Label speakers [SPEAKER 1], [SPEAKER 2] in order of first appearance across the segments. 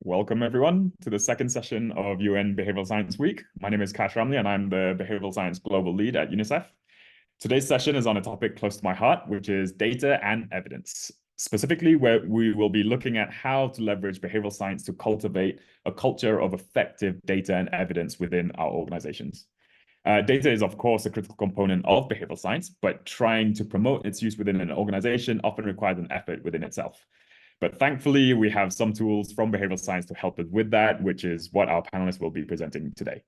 [SPEAKER 1] Welcome everyone to the second session of UN Behavioral Science Week. My name is Kash Ramli and I'm the Behavioral Science Global Lead at UNICEF. Today's session is on a topic close to my heart, which is data and evidence. Specifically, where we will be looking at how to leverage behavioral science to cultivate a culture of effective data and evidence within our organizations. Data is, of course, a critical component of behavioral science, but trying to promote its use within an organization often requires an effort within itself. But thankfully, we have some tools from behavioral science to help us with that, which is what our panelists will be presenting today.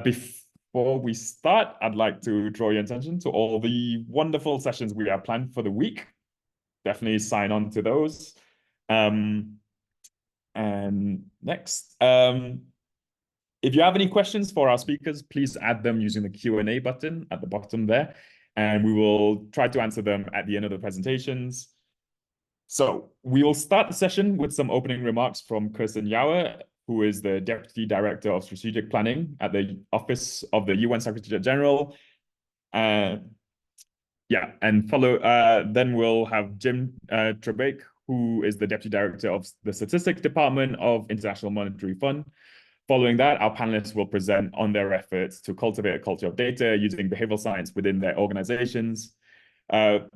[SPEAKER 1] Before we start, I'd like to draw your attention to all the wonderful sessions we have planned for the week. Definitely sign on to those. And next, if you have any questions for our speakers, please add them using the Q&A button at the bottom there, and we will try to answer them at the end of the presentations. So we will start the session with some opening remarks from Kirsten Yauer, who is the Deputy Director of Strategic Planning at the Office of the UN Secretary General. Then we'll have Jim Tebrake, who is the Deputy Director of the Statistics Department of International Monetary Fund. Following that, our panelists will present on their efforts to cultivate a culture of data using behavioral science within their organizations.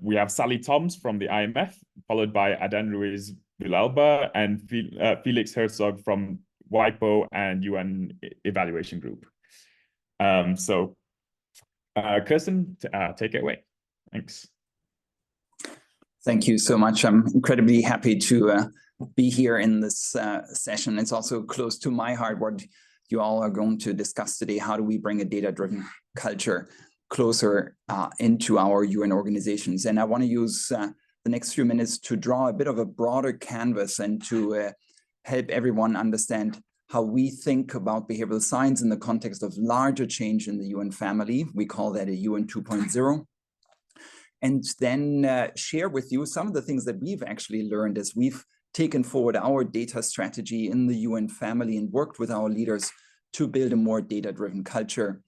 [SPEAKER 1] We have Sally Toms from the IMF, followed by Adan Ruiz Villalba and Felix Herzog from WIPO and UN Evaluation Group. Kirsten, take it away. Thanks.
[SPEAKER 2] Thank you so much. I'm incredibly happy to be here in this session. It's also close to my heart what you all are going to discuss today. How do we bring a data-driven culture closer into our UN organizations? And I want to use the next few minutes to draw a bit of a broader canvas and to help everyone understand how we think about behavioral science in the context of larger change in the UN family. We call that a UN 2.0. And then share with you some of the things that we've actually learned as we've taken forward our data strategy in the UN family and worked with our leaders to build a more data-driven culture.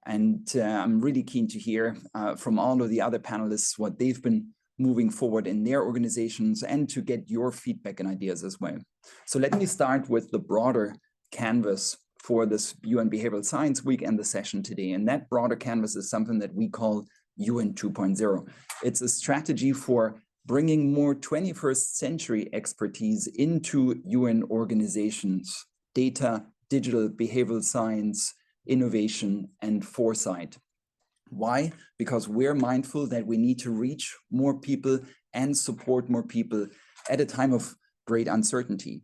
[SPEAKER 2] And I'm really keen to hear from all of the other panelists what they've been moving forward in their organizations and to get your feedback and ideas as well. So let me start with the broader canvas for this UN Behavioral Science Week and the session today. And that broader canvas is something that we call UN 2.0. It's a strategy for bringing more 21st century expertise into UN organizations, data, digital, behavioral science, innovation, and foresight. Why? Because we're mindful that we need to reach more people and support more people at a time of great uncertainty.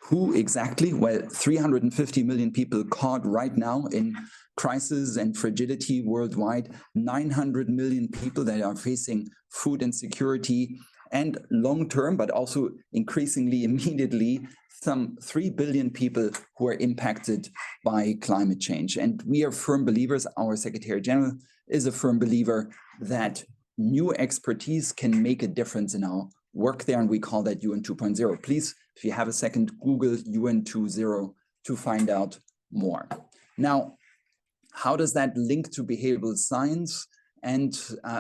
[SPEAKER 2] Who exactly? Well, 350 million people caught right now in crisis and fragility worldwide, 900 million people that are facing food insecurity, and long-term, but also increasingly immediately, some 3 billion people who are impacted by climate change. And we are firm believers, our Secretary General is a firm believer that new expertise can make a difference in our work there, and we call that UN 2.0. Please, if you have a second, Google UN 2.0 to find out more. Now, how does that link to behavioral science and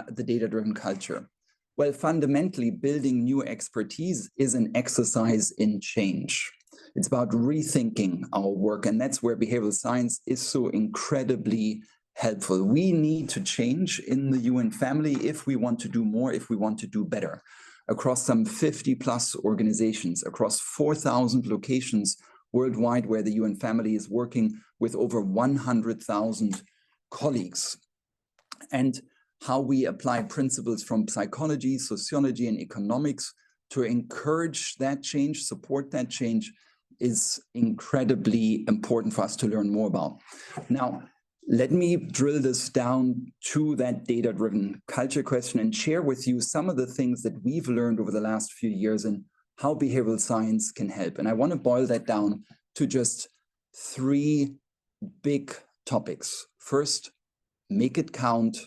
[SPEAKER 2] the data-driven culture? Well, fundamentally, building new expertise is an exercise in change. It's about rethinking our work, and that's where behavioral science is so incredibly helpful. We need to change in the UN family if we want to do more, if we want to do better. Across some 50 plus organizations, across 4,000 locations worldwide where the UN family is working with over 100,000 colleagues. And how we apply principles from psychology, sociology, and economics to encourage that change, support that change, is incredibly important for us to learn more about. Now, let me drill this down to that data-driven culture question and share with you some of the things that we've learned over the last few years and how behavioral science can help. And I want to boil that down to just 3 big topics. First, make it count.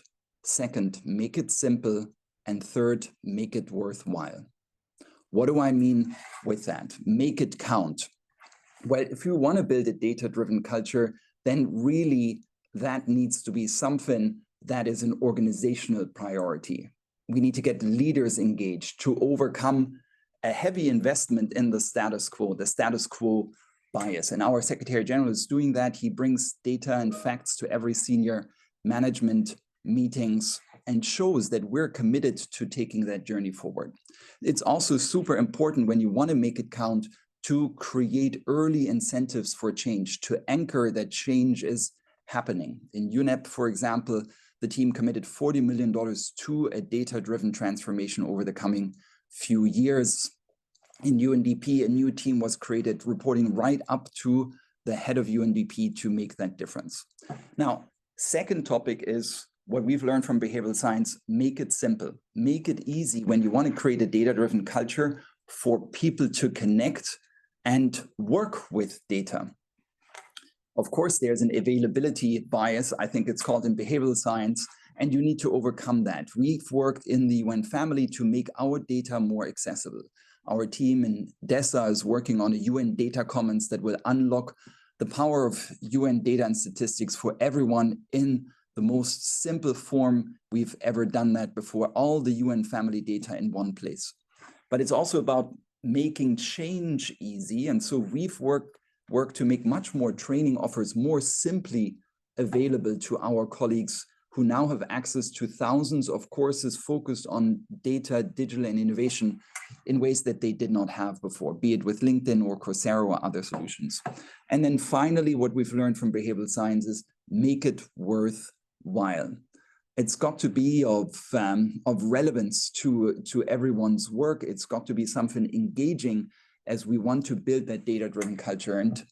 [SPEAKER 2] Second, make it simple. And third, make it worthwhile. What do I mean with that? Make it count. Well, if you want to build a data-driven culture, then really that needs to be something that is an organizational priority. We need to get leaders engaged to overcome a heavy investment in the status quo bias. And our Secretary General is doing that. He brings data and facts to every senior management meetings and shows that we're committed to taking that journey forward. It's also super important when you want to make it count to create early incentives for change, to anchor that change is happening. In UNEP, for example, the team committed $40 million to a data-driven transformation over the coming few years. In UNDP, a new team was created reporting right up to the head of UNDP to make that difference. Now, second topic is what we've learned from behavioral science: make it simple, make it easy when you want to create a data-driven culture for people to connect and work with data. Of course, there's an availability bias, I think it's called in behavioral science, and you need to overcome that. We've worked in the UN family to make our data more accessible. Our team in DESA is working on a UN data commons that will unlock the power of UN data and statistics for everyone in the most simple form we've ever done that before, all the UN family data in one place. But it's also about making change easy. And so we've worked to make much more training offers more simply available to our colleagues who now have access to thousands of courses focused on data, digital, and innovation in ways that they did not have before, be it with LinkedIn or Coursera or other solutions. And then finally, what we've learned from behavioral science is make it worthwhile. It's got to be of relevance to everyone's work. It's got to be something engaging as we want to build that data-driven culture. And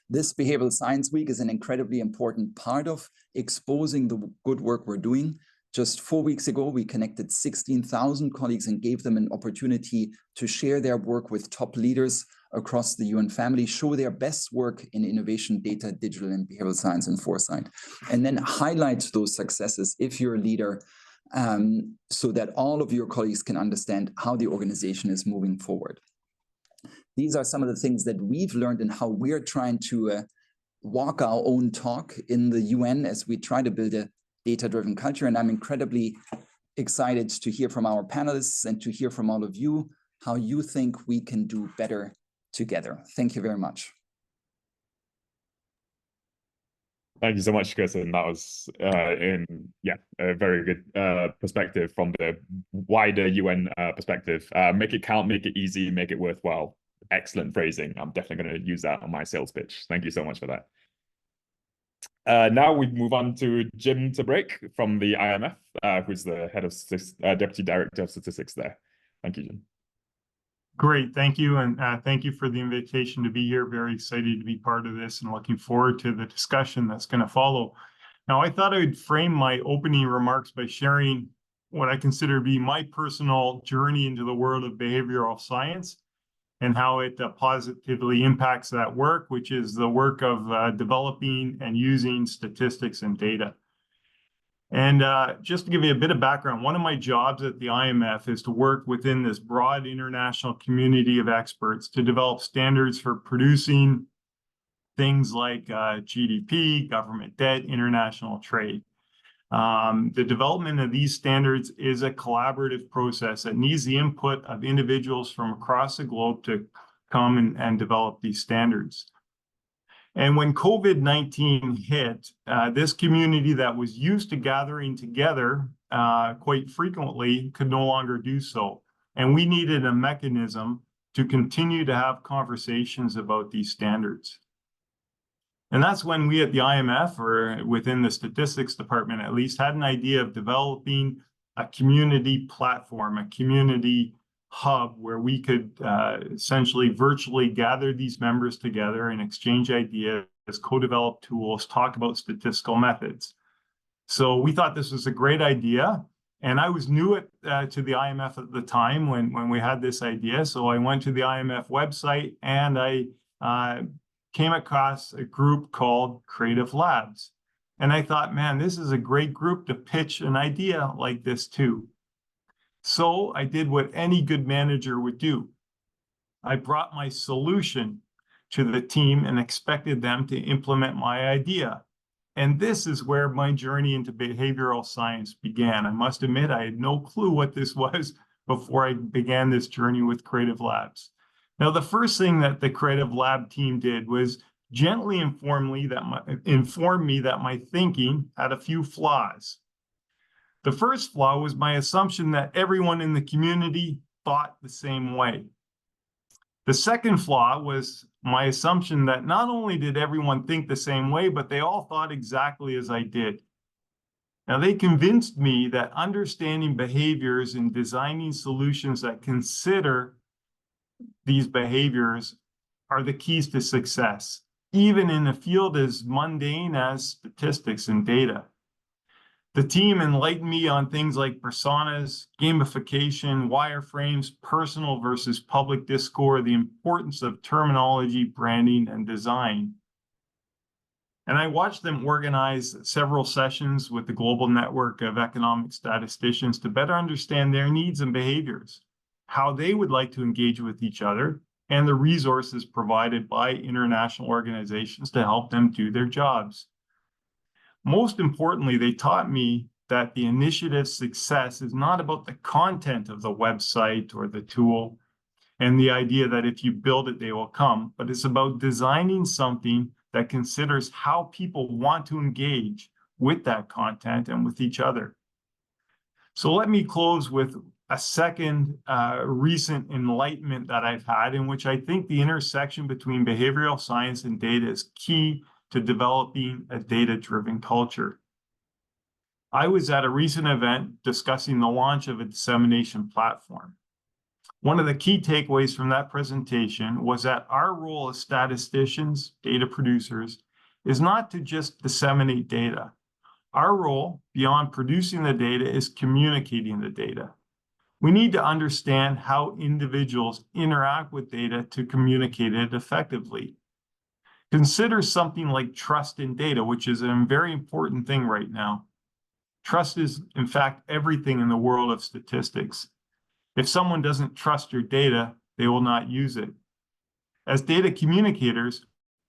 [SPEAKER 2] this Behavioral Science Week is an incredibly important part of exposing the good work we're doing. Just 4 weeks ago, we connected 16,000 colleagues and gave them an opportunity to share their work with top leaders across the UN family, show their best work in innovation, data, digital, and behavioral science and foresight, and then highlight those successes if you're a leader, so that all of your colleagues can understand how the organization is moving forward. These are some of the things that we've learned and how we're trying to walk our own talk in the UN as we try to build a data-driven culture. And I'm incredibly excited to hear from our panelists and to hear from all of you how you think we can do better together. Thank you very much.
[SPEAKER 1] Thank you so much, Chris. And that was a very good perspective from the wider UN perspective. Make it count, make it easy, make it worthwhile. Excellent phrasing. I'm definitely going to use that on my sales pitch. Thank you so much for that. Now we move on to Jim Tebrake from the IMF, who's the head of Deputy Director of Statistics there. Thank you, Jim.
[SPEAKER 3] Great, thank you, and thank you for the invitation to be here. Very excited to be part of this and looking forward to the discussion that's going to follow. Now, I thought I would frame my opening remarks by sharing what I consider to be my personal journey into the world of behavioral science and how it positively impacts that work, which is the work of developing and using statistics and data. And just to give you a bit of background, one of my jobs at the IMF is to work within this broad international community of experts to develop standards for producing things like GDP, government debt, international trade. The development of these standards is a collaborative process that needs the input of individuals from across the globe to come and develop these standards. And when COVID-19 hit, this community that was used to gathering together quite frequently could no longer do so. And we needed a mechanism to continue to have conversations about these standards. And that's when we at the IMF, or within the statistics department at least, had an idea of developing a community platform, a community hub where we could essentially virtually gather these members together and exchange ideas, co-develop tools, talk about statistical methods. So we thought this was a great idea. And I was new to the IMF at the time when we had this idea. So I went to the IMF website and I came across a group called Creative Labs. And I thought, man, this is a great group to pitch an idea like this to. So I did what any good manager would do. I brought my solution to the team and expected them to implement my idea. And this is where my journey into behavioral science began. I must admit, I had no clue what this was, before I began this journey with Creative Labs. Now, the first thing that the Creative Lab team did was gently inform me that my thinking had a few flaws. The first flaw was my assumption that everyone in the community thought the same way. The second flaw was my assumption that not only did everyone think the same way, but they all thought exactly as I did. Now, they convinced me that understanding behaviors and designing solutions that consider these behaviors are the keys to success, even in a field as mundane as statistics and data. The team enlightened me on things like personas, gamification, wireframes, personal versus public discourse, the importance of terminology, branding, and design. And I watched them organize several sessions with the global network of economic statisticians to better understand their needs and behaviors, how they would like to engage with each other, and the resources provided by international organizations to help them do their jobs. Most importantly, they taught me that the initiative's success is not about the content of the website or the tool and the idea that if you build it, they will come, but it's about designing something that considers how people want to engage with that content and with each other. So let me close with a second recent enlightenment that I've had, in which I think the intersection between behavioral science and data is key to developing a data-driven culture. I was at a recent event discussing the launch of a dissemination platform. One of the key takeaways from that presentation was that our role as statisticians, data producers, is not to just disseminate data. Our role, beyond producing the data, is communicating the data. We need to understand how individuals interact with data to communicate it effectively. Consider something like trust in data, which is a very important thing right now. Trust is, in fact, everything in the world of statistics. If someone doesn't trust your data, they will not use it. As data communicators,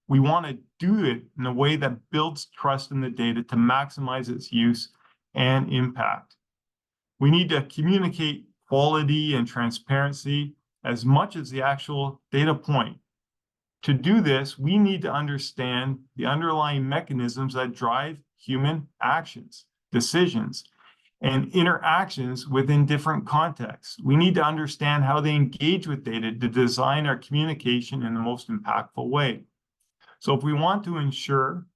[SPEAKER 3] we want to do it in a way that builds trust in the data to maximize its use and impact. We need to communicate quality and transparency as much as the actual data point. To do this, we need to understand the underlying mechanisms that drive human actions, decisions, and interactions within different contexts. We need to understand how they engage with data to design our communication in the most impactful way. So if we want to ensure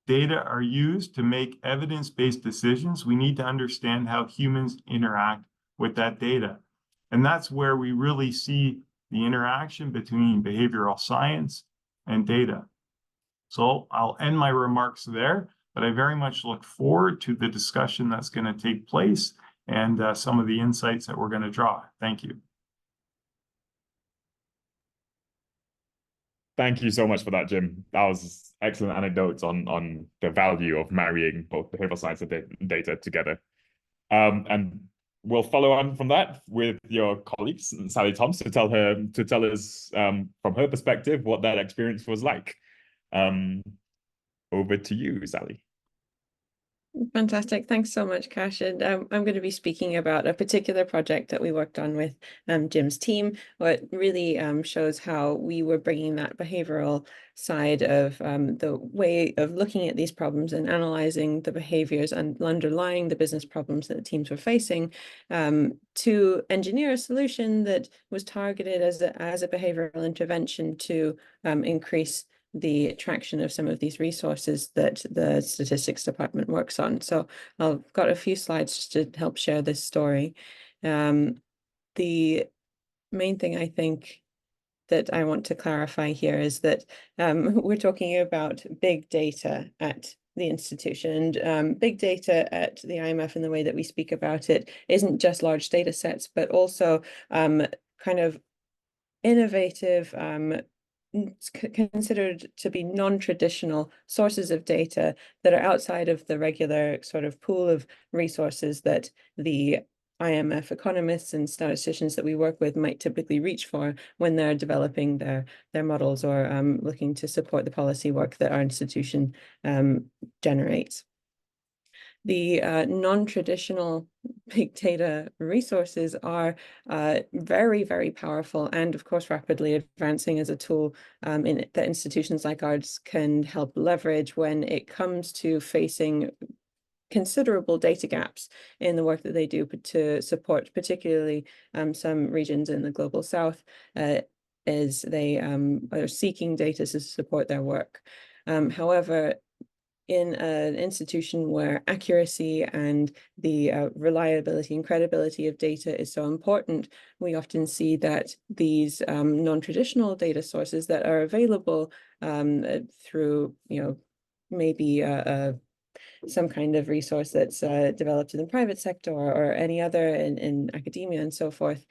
[SPEAKER 3] data are used to make evidence-based decisions, we need to understand how humans interact with that data. And that's where we really see the interaction between behavioral science and data. So I'll end my remarks there, but I very much look forward to the discussion that's going to take place and some of the insights that we're going to draw. Thank you.
[SPEAKER 1] Thank you so much for that, Jim. That was excellent anecdotes on the value of marrying both behavioral science and data together. And we'll follow on from that with your colleague, Sally Thoms, to tell us from her perspective what that experience was like. Over to you, Sally.
[SPEAKER 4] Fantastic. Thanks so much, Kash. And I'm going to be speaking about a particular project that we worked on with Jim's team. What really shows how we were bringing that behavioral side of the way of looking at these problems and analyzing the behaviors and underlying the business problems that the teams were facing to engineer a solution that was targeted as a behavioral intervention to increase the attraction of some of these resources that the statistics department works on. So I've got a few slides just to help share this story. The main thing I think that I want to clarify here is that we're talking about big data at the institution, and big data at the IMF, and the way that we speak about it isn't just large data sets, but also kind of innovative, considered to be non-traditional sources of data that are outside of the regular sort of pool of resources that the IMF economists and statisticians that we work with might typically reach for when they're developing their models or looking to support the policy work that our institution generates. The non-traditional big data resources are very, very powerful and, of course, rapidly advancing as a tool that institutions like ours can help leverage when it comes to facing considerable data gaps in the work that they do to support particularly some regions in the global south as they are seeking data to support their work. However, in an institution where accuracy and the reliability and credibility of data is so important, we often see that these non-traditional data sources that are available through, maybe some kind of resource that's developed in the private sector or any other in academia and so forth,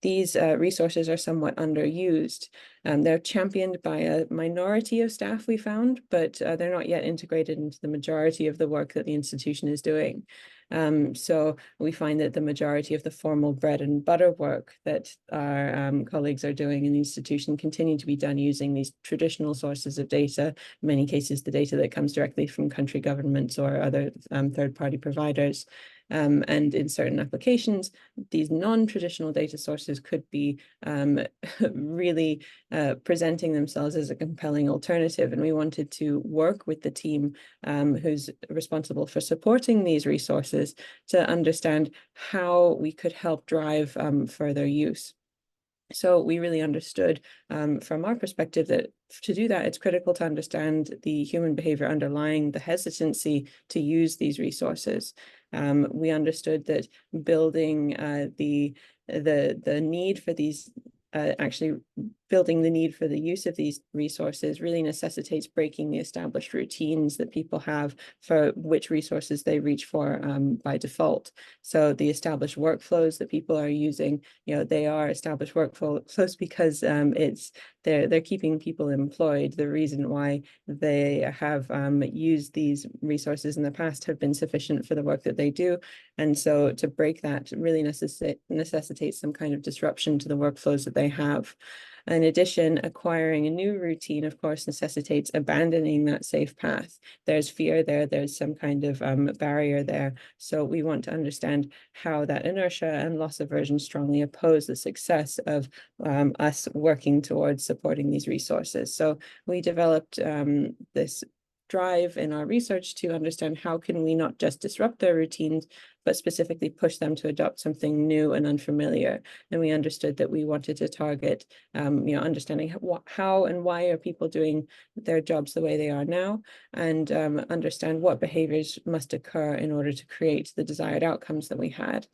[SPEAKER 4] these resources are somewhat underused. They're championed by a minority of staff, we found, but they're not yet integrated into the majority of the work that the institution is doing. So we find that the majority of the formal bread and butter work that our colleagues are doing in the institution continue to be done using these traditional sources of data, in many cases the data that comes directly from country governments or other third-party providers. And in certain applications, these non-traditional data sources could be really presenting themselves as a compelling alternative. And we wanted to work with the team who's responsible for supporting these resources to understand how we could help drive further use. So we really understood from our perspective that to do that, it's critical to understand the human behavior underlying the hesitancy to use these resources. We understood that building the need for these actually building the need for the use of these resources really necessitates breaking the established routines that people have for which resources they reach for by default. So the established workflows that people are using, they are established workflows because they're keeping people employed. The reason why they have used these resources in the past have been sufficient for the work that they do. And so to break that really necessitates some kind of disruption to the workflows that they have. In addition, acquiring a new routine, of course, necessitates abandoning that safe path. There's fear there, there's some kind of barrier there. So we want to understand how that inertia and loss aversion strongly oppose the success of us working towards supporting these resources. So we developed this drive in our research to understand how can we not just disrupt their routines, but specifically push them to adopt something new and unfamiliar. And we understood that we wanted to target, understanding how and why are people doing their jobs the way they are now, and understand what behaviors must occur in order to create the desired outcomes that we had.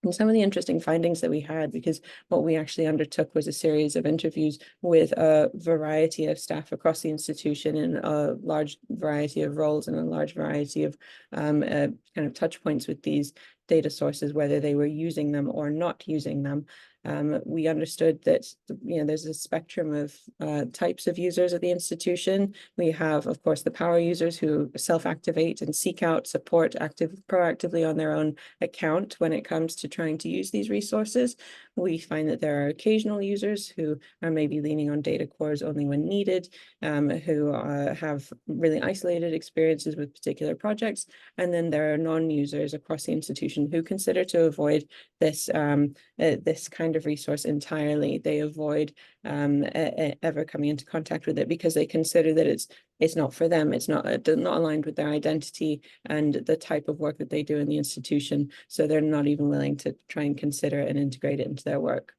[SPEAKER 4] And some of the interesting findings that we had, because what we actually undertook was a series of interviews with a variety of staff across the institution in a large variety of roles and a large variety of kind of touch points with these data sources, whether they were using them or not using them. We understood that there's a spectrum of types of users at the institution. We have, of course, the power users who self-activate and seek out support proactively on their own account when it comes to trying to use these resources. We find that there are occasional users who are maybe leaning on data cores only when needed, who have really isolated experiences with particular projects. And then there are non-users across the institution who consider to avoid this kind of resource entirely. They avoid ever coming into contact with it because they consider that it's not for them. It's not aligned with their identity and the type of work that they do in the institution. So they're not even willing to try and consider and integrate it into their work.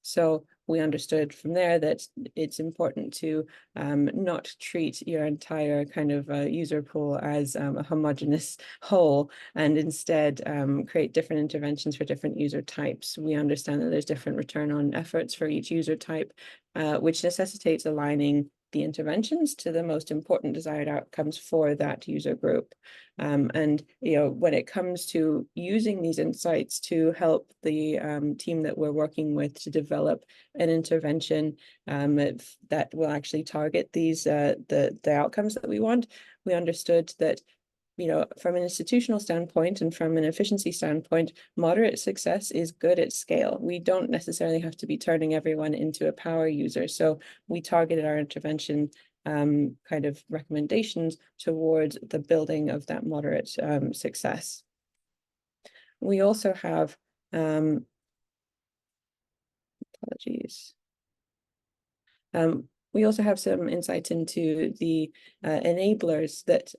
[SPEAKER 4] So we understood from there that it's important to not treat your entire kind of user pool as a homogeneous whole, and instead create different interventions for different user types. We understand that there's different return on efforts for each user type, which necessitates aligning the interventions to the most important desired outcomes for that user group. And when it comes to using these insights to help the team that we're working with to develop an intervention that will actually target these the outcomes that we want, we understood that from an institutional standpoint and from an efficiency standpoint, moderate success is good at scale. We don't necessarily have to be turning everyone into a power user. So we targeted our intervention kind of recommendations towards the building of that moderate success. We also have, apologies. We also have some insight into the enablers that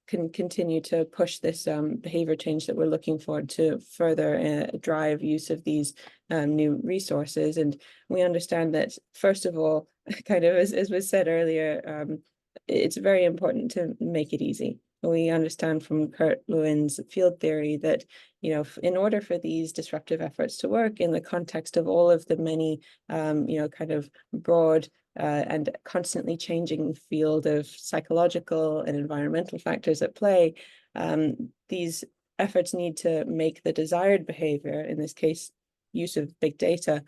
[SPEAKER 4] can continue to push this behavior change that we're looking for to further drive use of these new resources. And we understand that, first of all, kind of as was said earlier, it's very important to make it easy. We understand from Kurt Lewin's field theory that, you know, in order for these disruptive efforts to work in the context of all of the many, you know, kind of broad and constantly changing field of psychological and environmental factors at play, these efforts need to make the desired behavior, in this case, use of big data,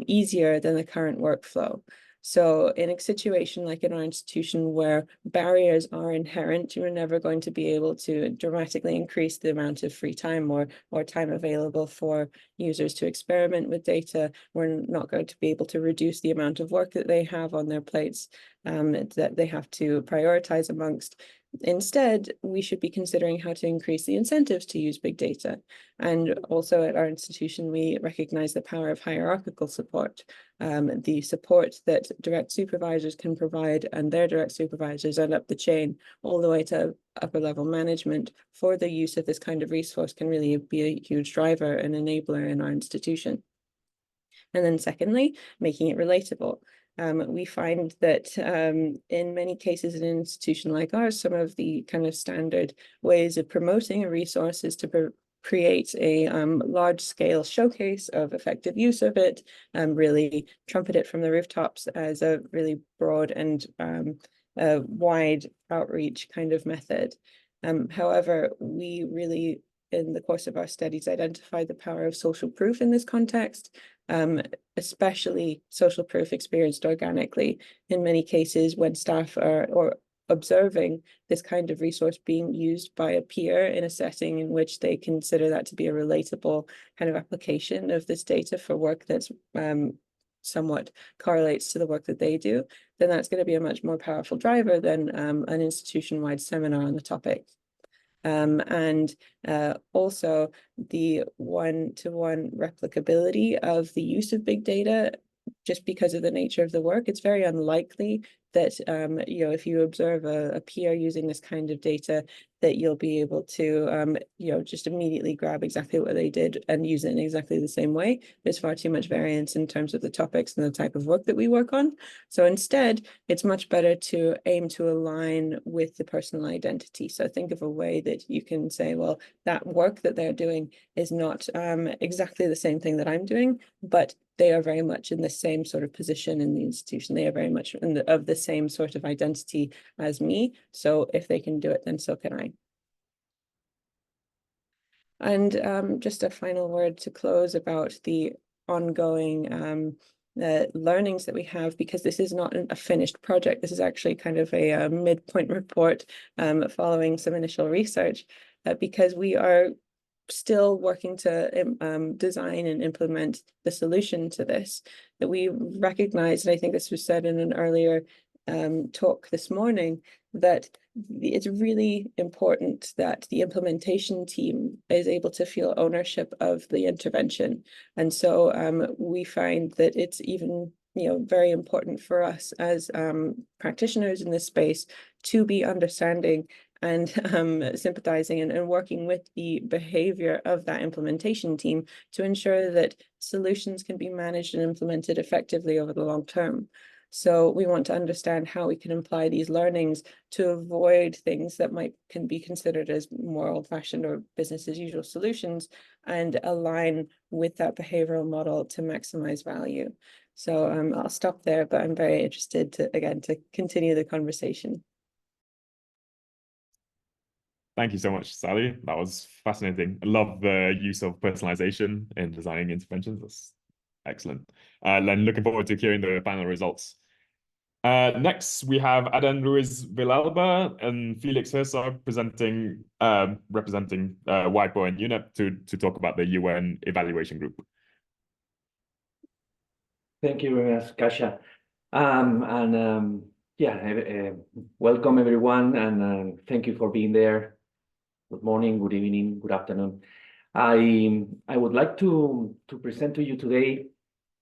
[SPEAKER 4] easier than the current workflow. So in a situation like in our institution where barriers are inherent, you're never going to be able to dramatically increase the amount of free time or time available for users to experiment with data. We're not going to be able to reduce the amount of work that they have on their plates, that they have to prioritize amongst. Instead, we should be considering how to increase the incentives to use big data. And also at our institution, we recognize the power of hierarchical support, the support that direct supervisors can provide and their direct supervisors and up the chain all the way to upper level management for the use of this kind of resource can really be a huge driver and enabler in our institution. And then secondly, making it relatable. We find that in many cases in an institution like ours, some of the kind of standard ways of promoting a resource is to create a large-scale showcase of effective use of it, really trumpet it from the rooftops as a really broad and wide outreach kind of method. However, we really, in the course of our studies, identified the power of social proof in this context, especially social proof experienced organically. In many cases, when staff are observing this kind of resource being used by a peer in a setting in which they consider that to be a relatable kind of application of this data for work that's somewhat correlates to the work that they do, then that's going to be a much more powerful driver than an institution-wide seminar on the topic. And also the one-to-one replicability of the use of big data, just because of the nature of the work, it's very unlikely that, you know, if you observe a peer using this kind of data, that you'll be able to, you know, just immediately grab exactly what they did and use it in exactly the same way. There's far too much variance in terms of the topics and the type of work that we work on. So instead, it's much better to aim to align with the personal identity. So think of a way that you can say, well, that work that they're doing is not exactly the same thing that I'm doing, but they are very much in the same sort of position in the institution. They are very much of the same sort of identity as me. So if they can do it, then so can I. And just a final word to close about the ongoing learnings that we have, because this is not a finished project. This is actually kind of a midpoint report following some initial research, because we are still working to design and implement the solution to this, that we recognize, and I think this was said in an earlier talk this morning, that it's really important that the implementation team is able to feel ownership of the intervention. And so we find that it's even, you know, very important for us as practitioners in this space to be understanding and sympathizing and working with the behavior of that implementation team to ensure that solutions can be managed and implemented effectively over the long term. So we want to understand how we can apply these learnings to avoid things that can be considered as more old-fashioned or business as usual solutions, and align with that behavioral model to maximize value. So I'll stop there, but I'm very interested to continue the conversation.
[SPEAKER 1] Thank you so much, Sally. That was fascinating. I love the use of personalization in designing interventions. That's excellent. Then looking forward to hearing the final results. Next, we have Aden Ruiz Villalba and Felix Herzog representing WIPO and UNEP to talk about the UN evaluation group.
[SPEAKER 5] Thank you very much, Kasia. Welcome everyone, and thank you for being there. Good morning, good evening, good afternoon. I would like to present to you today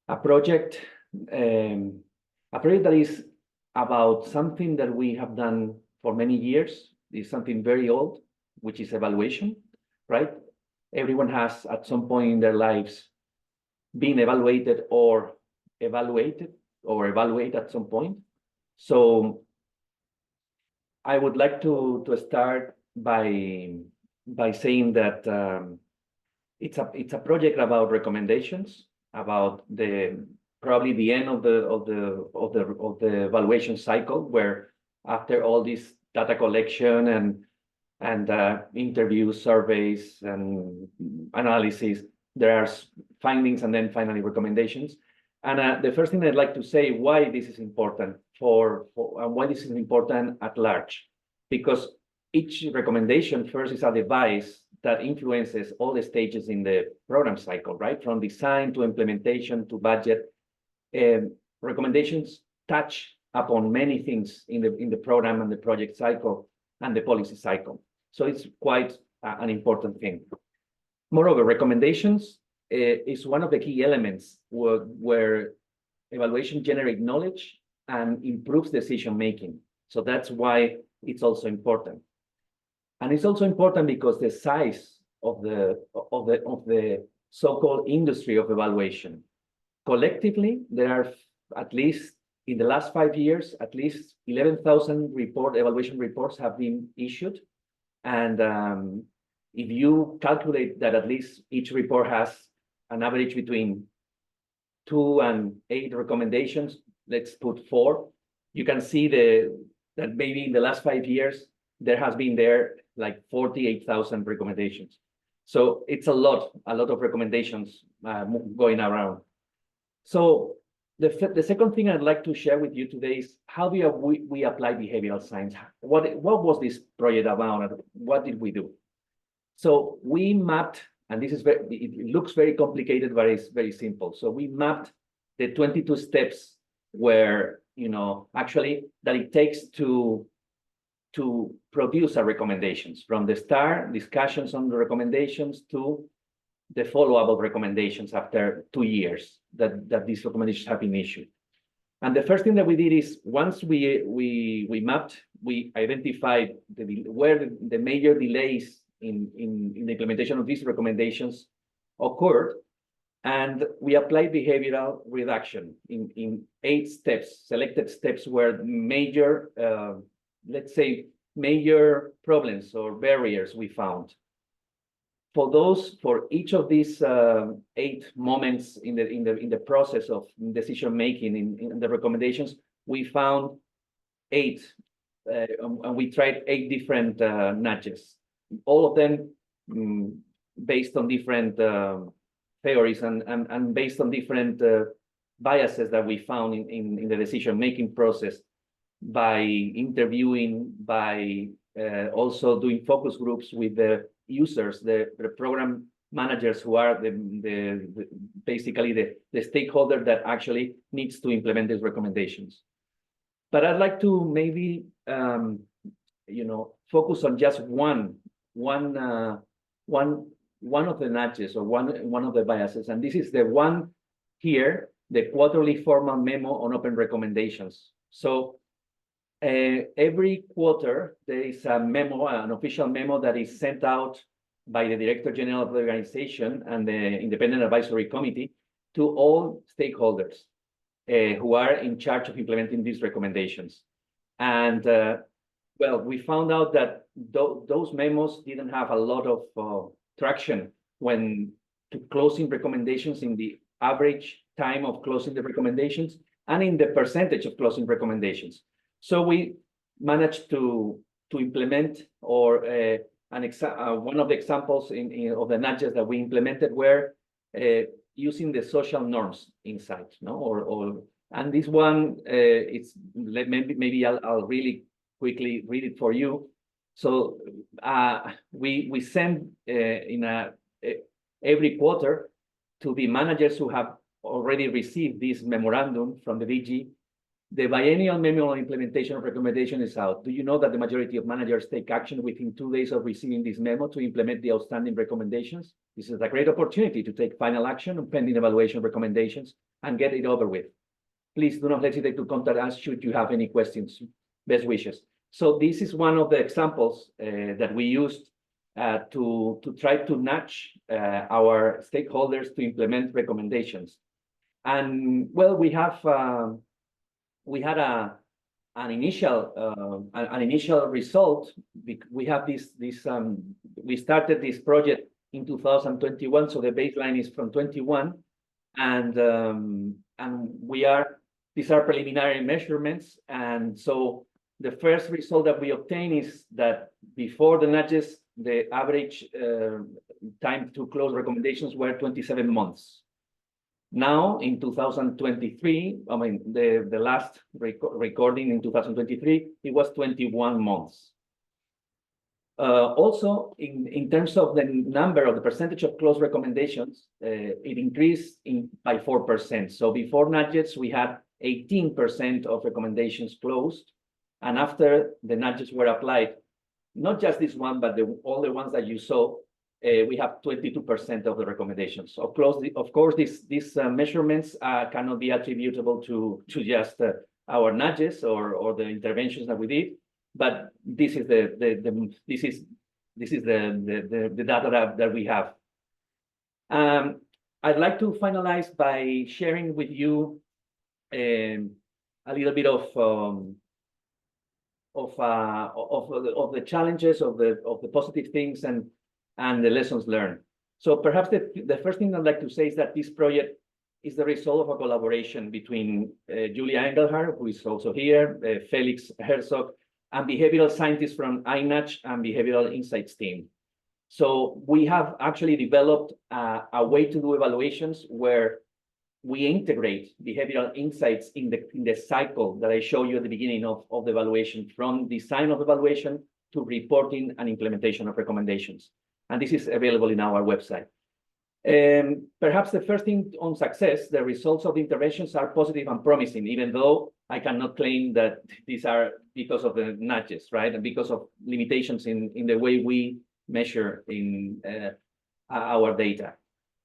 [SPEAKER 5] a project that is about something that we have done for many years. It's something very old, which is evaluation, right? Everyone has at some point in their lives been evaluated or evaluate at some point. So I would like to start by saying that it's a project about recommendations, about probably the end of the evaluation cycle, where after all this data collection and interviews, surveys, and analysis, there are findings and then finally recommendations. And the first thing I'd like to say why this is important and why this is important at large, because each recommendation first is a device that influences all the stages in the program cycle, right? From design to implementation to budget. Recommendations touch upon many things in the program and the project cycle and the policy cycle. So it's quite an important thing. Moreover, recommendations is one of the key elements where evaluation generates knowledge and improves decision making. So that's why it's also important. And it's also important because the size of the so-called industry of evaluation. Collectively, there are at least in the last 5 years, at least 11,000 evaluation reports have been issued. And if you calculate that at least each report has an average between 2 and 8 recommendations, let's put 4, you can see that maybe in the last 5 years, there has been like 48,000 recommendations. So it's a lot of recommendations going around. So the second thing I'd like to share with you today is how we apply behavioral science. What was this project about? What did we do? So we mapped, and this is it looks very complicated, but it's very simple. So we mapped the 22 steps where, actually that it takes to produce our recommendations, from the start, discussions on the recommendations, to the follow-up of recommendations after 2 years that these recommendations have been issued. And the first thing that we did is, once we mapped, we identified where the major delays in the implementation of these recommendations occurred, and we applied behavioral reduction in 8 steps, selected steps where major, let's say, major problems or barriers we found. For each of these 8 moments in the process of decision making in the recommendations, we found 8, and we tried 8 different nudges, all of them based on different theories and based on different biases that we found in the decision making process, by interviewing, by also doing focus groups with the users, the program managers, who are basically the stakeholder that actually needs to implement these recommendations. But I'd like to maybe focus on just one of the nudges, or one of the biases, and this is the one here, the quarterly formal memo on open recommendations. So every quarter, there is a memo, an official memo that is sent out by the Director General of the organization and the Independent Advisory Committee to all stakeholders who are in charge of implementing these recommendations. And well, we found out that those memos didn't have a lot of traction when to closing recommendations, in the average time of closing the recommendations and in the percentage of closing recommendations. So we managed to implement, or one of the examples of the nudges that we implemented were using the social norms insight, and this one, maybe I'll really quickly read it for you. So we send every quarter to the managers who have already received this memorandum from the DG, The biennial memo on implementation of recommendation is out. Do you know that the majority of managers take action within 2 days of receiving this memo to implement the outstanding recommendations? This is a great opportunity to take final action on pending evaluation recommendations and get it over with. Please do not hesitate to contact us should you have any questions. Best wishes. So this is one of the examples that we used to try to nudge our stakeholders to implement recommendations. And well, we had an initial result. We have we started this project in 2021, so the baseline is from 21, and these are preliminary measurements, and so the first result that we obtain is that before the nudges, the average time to close recommendations were 27 months. Now, in 2023, I mean, the last recording in 2023, it was 21 months. Also, in terms of the number of the percentage of closed recommendations, it increased by 4%. So before nudges, we had 18% of recommendations closed. And after the nudges were applied, not just this one, but all the ones that you saw, we have 22% of the recommendations. Of course, these measurements cannot be attributable to just our nudges or the interventions that we did, but this is the data that we have. I'd like to finalize by sharing with you a little bit of the challenges, of the positive things, and the lessons learned. So perhaps the first thing I'd like to say is that this project is the result of a collaboration between Julia Engelhardt, who is also here, Felix Herzog, and behavioral scientists from INACH and Behavioral Insights team. So we have actually developed a way to do evaluations where we integrate behavioral insights in the cycle that I showed you at the beginning of the evaluation, from design of evaluation to reporting and implementation of recommendations. And this is available in our website. Perhaps the first thing on success, the results of the interventions are positive and promising, even though I cannot claim that these are because of the nudges, right? And because of limitations in the way we measure in our data.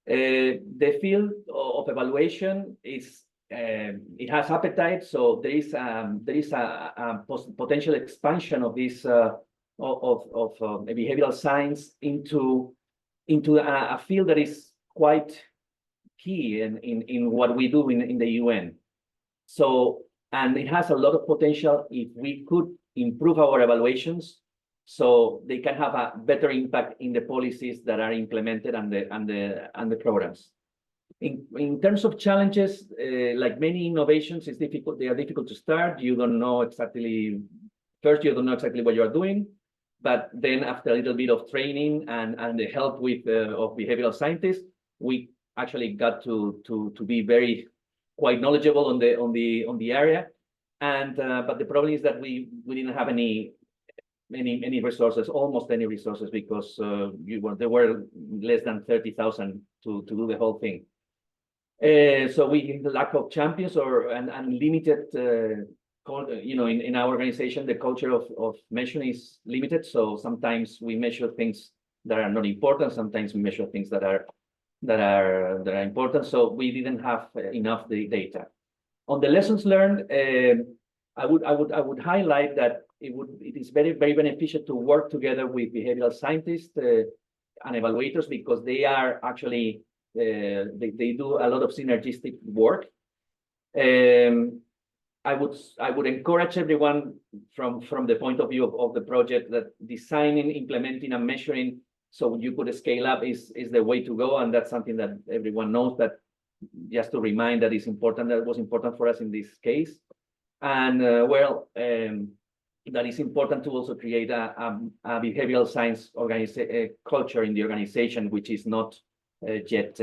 [SPEAKER 5] The field of evaluation is it has appetite, so there is a potential expansion of this behavioral science into a field that is quite key in what we do in the UN. So, and it has a lot of potential if we could improve our evaluations so they can have a better impact in the policies that are implemented and the programs. In terms of challenges, like many innovations, it's difficult. They are difficult to start. You don't know exactly. First, you don't know exactly what you are doing, but then after a little bit of training and the help of behavioral scientists, we actually got to be quite knowledgeable on the area. And but the problem is that we didn't have any resources, almost any resources, because there were less than 30,000 to do the whole thing. So we lack of champions and limited. In our organization, the culture of measuring is limited. So sometimes we measure things that are not important. Sometimes we measure things that are important. So we didn't have enough data. On the lessons learned, I would highlight that it is very beneficial to work together with behavioral scientists and evaluators, because they are actually they do a lot of synergistic work. I would encourage everyone from the point of view of the project that designing, implementing, and measuring so you could scale up is the way to go, and that's something that everyone knows. That just to remind that is important. That was important for us in this case, and that is important to also create a behavioral science culture in the organization, which is not yet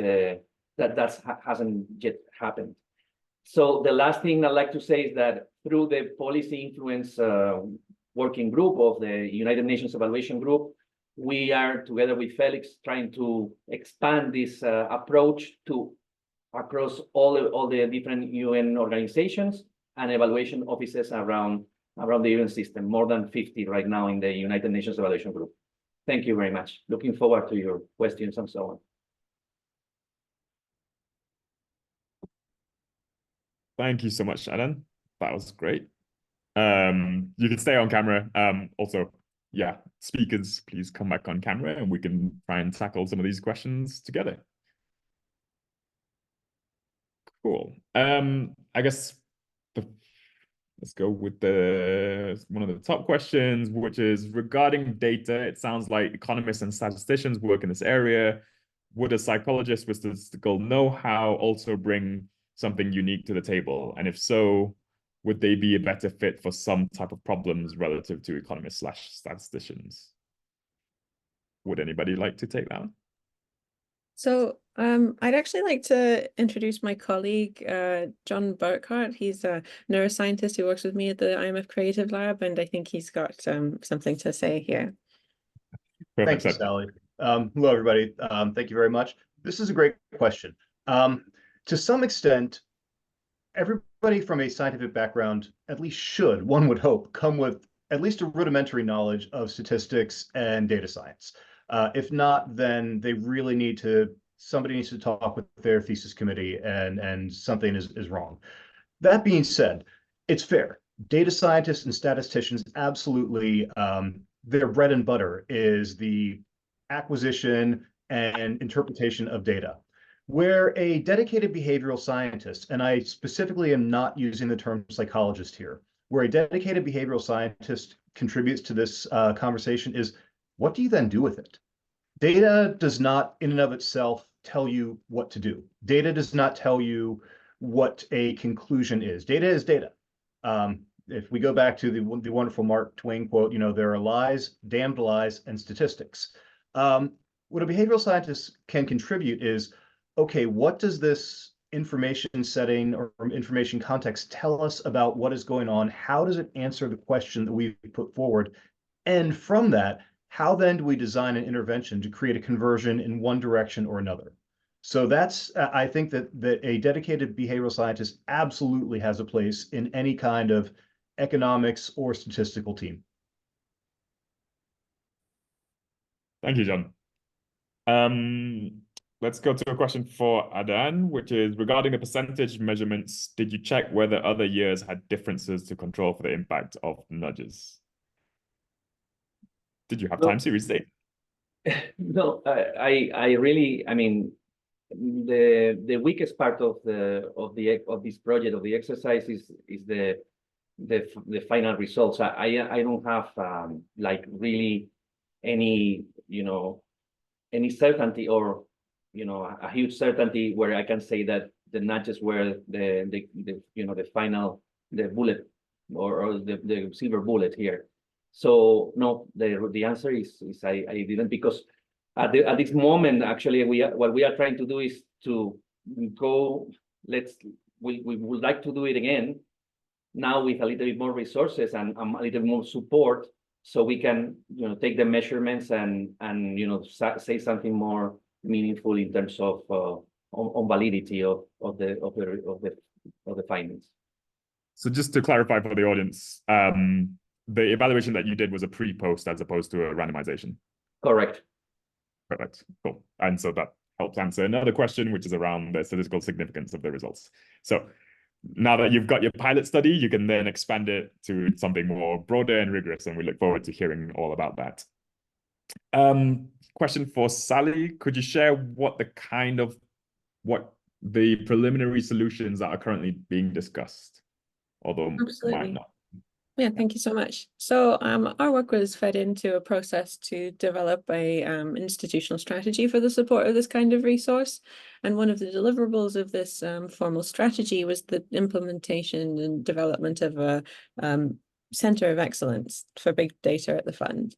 [SPEAKER 5] hasn't yet happened. So the last thing I'd like to say is that through the policy influence working group of the United Nations Evaluation Group, we are, together with Felix, trying to expand this approach across all the different UN organizations and evaluation offices around the UN system, more than 50 right now in the United Nations Evaluation Group. Thank you very much. Looking forward to your questions and so on.
[SPEAKER 1] Thank you so much, Adan. That was great. You can stay on camera. Also, yeah, speakers, please come back on camera and we can try and tackle some of these questions together. Cool. I guess let's go with one of the top questions, which is regarding data. It sounds like economists and statisticians work in this area. Would a psychologist with statistical know-how also bring something unique to the table? And if so, would they be a better fit for some type of problems relative to economists/statisticians? Would anybody like to take that one?
[SPEAKER 4] So I'd actually like to introduce my colleague, John Burkhart. He's a neuroscientist who works with me at the IMF Creative Lab, and I think he's got something to say here.
[SPEAKER 1] Perfect.
[SPEAKER 6] Thank you, Sally. Hello, everybody. Thank you very much. This is a great question. To some extent, everybody from a scientific background at least should, one would hope, come with at least a rudimentary knowledge of statistics and data science. If not, then they really need to, somebody needs to talk with their thesis committee and something is wrong. That being said, it's fair. Data scientists and statisticians absolutely, their bread and butter is the acquisition and interpretation of data. Where a dedicated behavioral scientist, and I specifically am not using the term psychologist here, where a dedicated behavioral scientist contributes to this conversation is, what do you then do with it? Data does not in and of itself tell you what to do. Data does not tell you what a conclusion is. Data is data. If we go back to the wonderful Mark Twain quote, you know, there are lies, damned lies, and statistics. What a behavioral scientist can contribute is, okay, what does this information setting or information context tell us about what is going on? How does it answer the question that we put forward? And from that, how then do we design an intervention to create a conversion in one direction or another? So that's, I think that a dedicated behavioral scientist absolutely has a place in any kind of economics or statistical team.
[SPEAKER 1] Thank you, John. Let's go to a question for Adan, which is regarding the percentage measurements. Did you check whether other years had differences to control for the impact of nudges? Did you have time series data?
[SPEAKER 5] No, I really, I mean, the weakest part of this project, of the exercise, is the final results. I don't have like really any, you know, any certainty or, you know, a huge certainty where I can say that the nudges were the you know, the final, the bullet or the silver bullet here. So no, the answer is I didn't, because at this moment, actually, what we are trying to do is to go, we would like to do it again now with a little bit more resources and a little more support, so we can, you know, take the measurements and you know, say something more meaningful in terms of on validity of the findings.
[SPEAKER 1] So just to clarify for the audience, the evaluation that you did was a pre-post as opposed to a randomization.
[SPEAKER 5] Correct.
[SPEAKER 1] Perfect. Cool. And so that helps answer another question, which is around the statistical significance of the results. So now that you've got your pilot study, you can then expand it to something more broader and rigorous, and we look forward to hearing all about that. Question for Sally. Could you share what the preliminary solutions that are currently being discussed? Although
[SPEAKER 4] Absolutely.
[SPEAKER 1] might not.
[SPEAKER 4] Yeah, thank you so much. So our work was fed into a process to develop a institutional strategy for the support of this kind of resource. And one of the deliverables of this formal strategy was the implementation and development of a center of excellence for big data at the fund.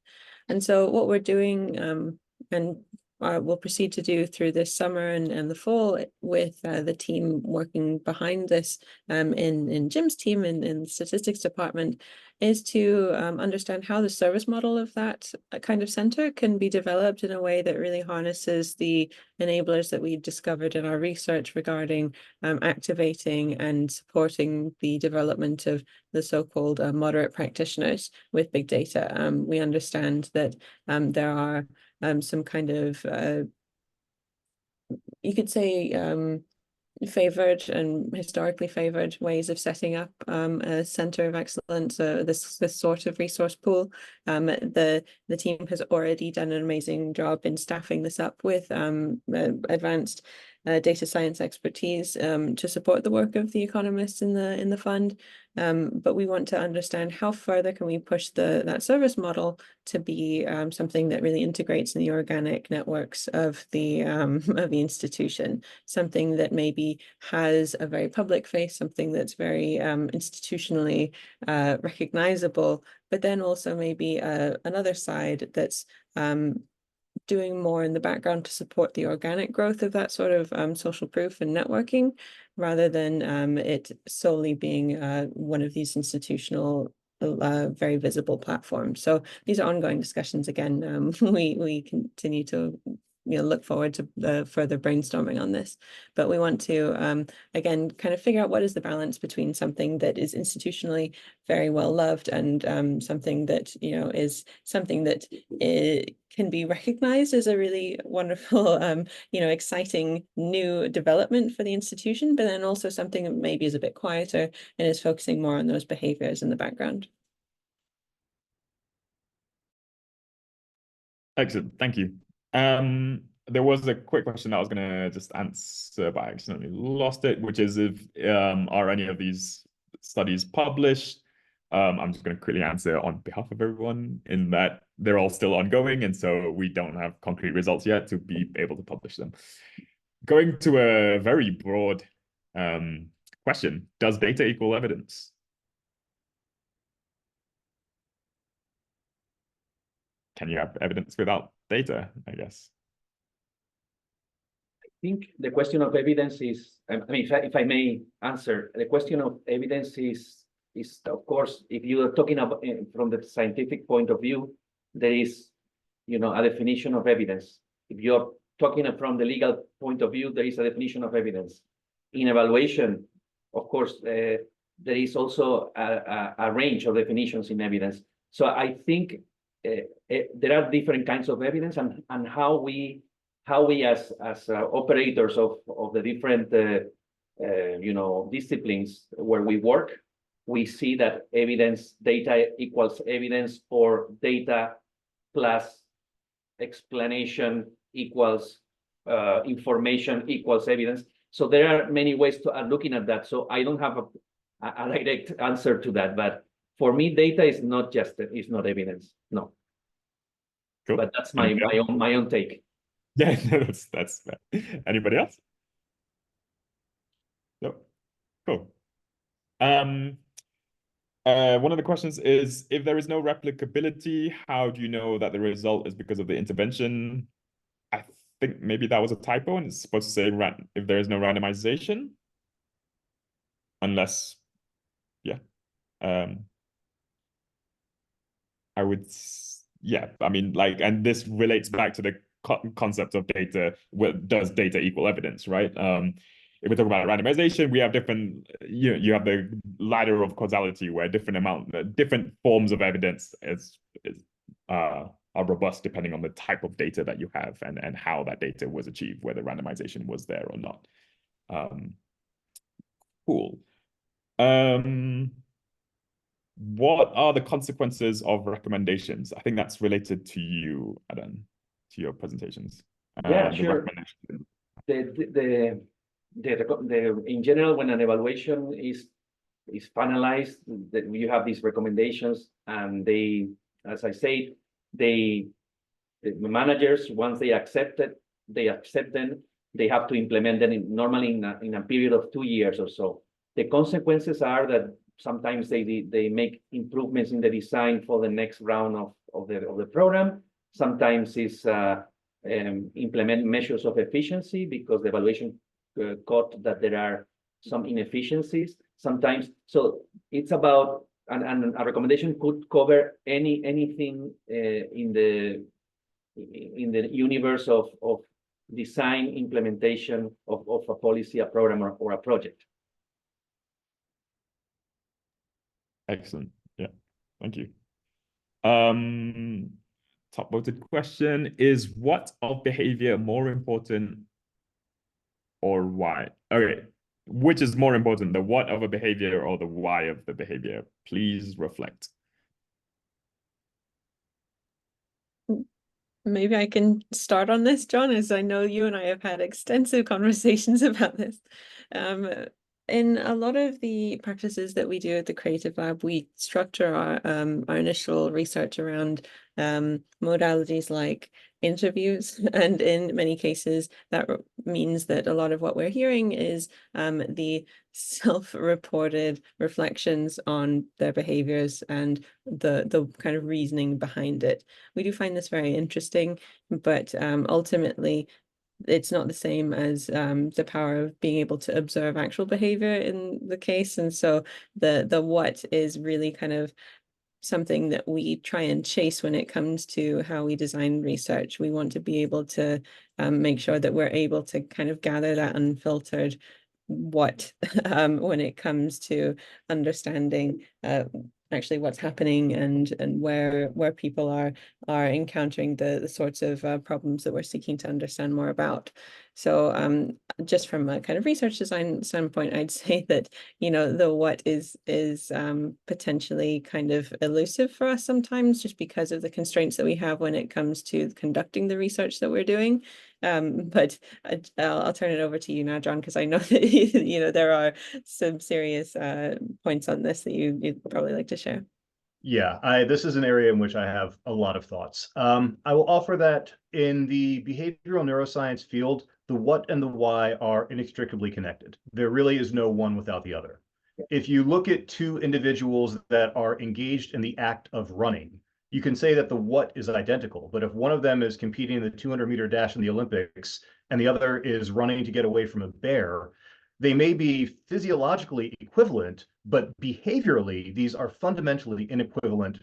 [SPEAKER 4] And so what we're doing, and we'll proceed to do through this summer and the fall with the team working behind this in Jim's team in the statistics department is to understand how the service model of that kind of center can be developed in a way that really harnesses the enablers that we discovered in our research regarding activating and supporting the development of the so-called moderate practitioners with big data. We understand that there are some kind of, you could say, favored and historically favored ways of setting up a center of excellence, this sort of resource pool. The team has already done an amazing job in staffing this up with advanced data science expertise to support the work of the economists in the fund. But we want to understand how further can we push that service model to be something that really integrates in the organic networks of the institution, something that maybe has a very public face, something that's very institutionally recognizable, but then also maybe another side that's doing more in the background to support the organic growth of that sort of social proof and networking, rather than it solely being one of these institutional, very visible platforms. So these are ongoing discussions. Again, we continue to look forward to further brainstorming on this, but we want to again kind of figure out what is the balance between something that is institutionally very well loved and something that is something that can be recognized as a really wonderful exciting new development for the institution, but then also something that maybe is a bit quieter and is focusing more on those behaviors in the background.
[SPEAKER 1] Excellent, thank you. There was a quick question that I was going to just answer, but I accidentally lost it, which is if are any of these studies published? I'm just going to quickly answer on behalf of everyone in that they're all still ongoing, and so we don't have concrete results yet to be able to publish them. Going to a very broad question, does data equal evidence? Can you have evidence without data, I guess?
[SPEAKER 5] I think the question of evidence is, I mean, if I may answer, the question of evidence is of course, if you are talking about from the scientific point of view, there is, a definition of evidence. If you're talking from the legal point of view, there is a definition of evidence. In evaluation, of course, there is also a range of definitions in evidence. So I think there are different kinds of evidence, and how we as operators of the different disciplines where we work, we see that data equals evidence, or data plus explanation equals information equals evidence. So there are many ways to looking at that. So I don't have a direct answer to that, but for me, data is not evidence. No. Cool. But that's my own take.
[SPEAKER 1] Yeah, that's fair. Anybody else? No. Cool. One of the questions is, if there is no replicability, how do you know that the result is because of the intervention? I think maybe that was a typo, and it's supposed to say if there is no randomization, unless, yeah. I would, yeah, I mean, and this relates back to the concept of data. Does data equal evidence, right? If we talk about randomization, we have different, you have the ladder of causality where different forms of evidence are robust depending on the type of data that you have and how that data was achieved, whether randomization was there or not. Cool. What are the consequences of recommendations? I think that's related to you, Adan, to your presentations.
[SPEAKER 5] Yeah, sure. In general, when an evaluation is finalized, that you have these recommendations, and they, as I said, the managers, once they accept them, they have to implement them normally in a period of 2 years or so. The consequences are that sometimes they make improvements in the design for the next round of the program. Sometimes it's implement measures of efficiency because the evaluation caught that there are some inefficiencies sometimes. So it's about, and a recommendation could cover anything in the universe of design, implementation of a policy, a program, or a project.
[SPEAKER 1] Excellent. Yeah, thank you. Top voted question is, what of behavior more important or why? Okay, which is more important, the what of a behavior or the why of the behavior? Please reflect.
[SPEAKER 4] Maybe I can start on this, John, as I know you and I have had extensive conversations about this. In a lot of the practices that we do at the Creative Lab, we structure our initial research around modalities like interviews, and in many cases that means that a lot of what we're hearing is the self-reported reflections on their behaviors and the kind of reasoning behind it. We do find this very interesting, but ultimately it's not the same as the power of being able to observe actual behavior in the case. And so the what is really kind of something that we try and chase when it comes to how we design research. We want to be able to make sure that we're able to kind of gather that unfiltered what when it comes to understanding actually what's happening and where people are encountering the sorts of problems that we're seeking to understand more about. So just from a kind of research design standpoint, I'd say that, you know, the what is potentially kind of elusive for us sometimes, just because of the constraints that we have when it comes to conducting the research that we're doing. But I'll turn it over to you now, John, because I know that you know there are some serious points on this that you'd probably like to share.
[SPEAKER 6] Yeah, this is an area in which I have a lot of thoughts. I will offer that in the behavioral neuroscience field, the what and the why are inextricably connected. There really is no one without the other. If you look at two individuals that are engaged in the act of running, you can say that the what is identical, but if one of them is competing in the 200-meter dash in the Olympics and the other is running to get away from a bear, they may be physiologically equivalent, but behaviorally, these are fundamentally inequivalent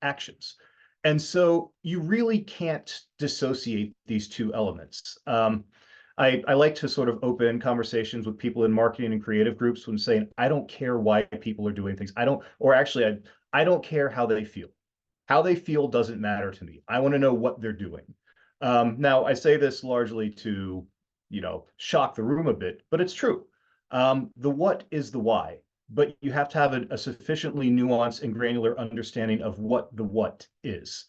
[SPEAKER 6] actions. And so you really can't dissociate these two elements. I like to sort of open conversations with people in marketing and creative groups when saying, I don't care why people are doing things. I don't care how they feel. How they feel doesn't matter to me. I want to know what they're doing. Now, I say this largely to, you know, shock the room a bit, but it's true. The what is the why, but you have to have a sufficiently nuanced and granular understanding of what the what is.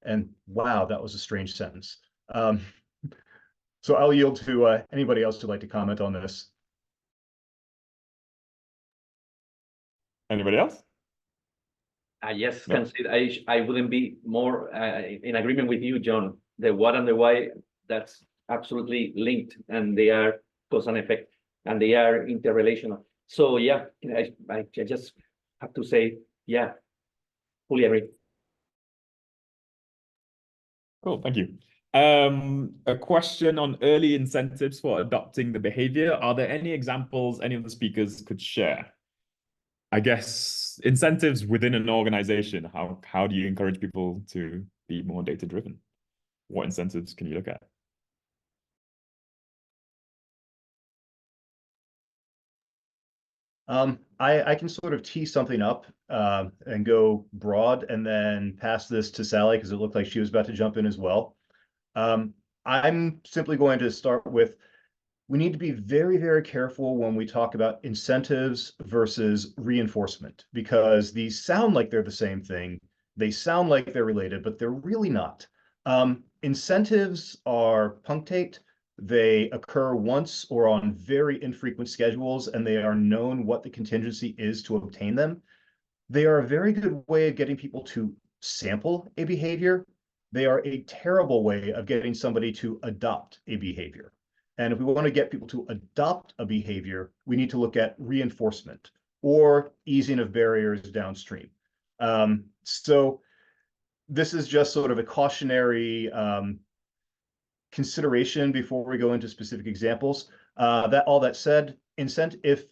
[SPEAKER 6] And wow, that was a strange sentence. So I'll yield to anybody else who'd like to comment on this.
[SPEAKER 1] Anybody else?
[SPEAKER 5] Yes,
[SPEAKER 1] No.
[SPEAKER 5] I wouldn't be more in agreement with you, John. The what and the why, that's absolutely linked, and they are cause and effect, and they are interrelational. So yeah, I just have to say, yeah, fully agree.
[SPEAKER 1] Cool, thank you. A question on early incentives for adopting the behavior. Are there any examples any of the speakers could share? I guess incentives within an organization. How do you encourage people to be more data-driven? What incentives can you look at?
[SPEAKER 6] I can sort of tee something up and go broad and then pass this to Sally because it looked like she was about to jump in as well. I'm simply going to start with, we need to be very, very careful when we talk about incentives versus reinforcement, because these sound like they're the same thing. They sound like they're related, but they're really not. Incentives are punctate. They occur once or on very infrequent schedules, and they are known what the contingency is to obtain them. They are a very good way of getting people to sample a behavior. They are a terrible way of getting somebody to adopt a behavior. And if we want to get people to adopt a behavior, we need to look at reinforcement or easing of barriers downstream. So this is just sort of a cautionary consideration before we go into specific examples. All that said, if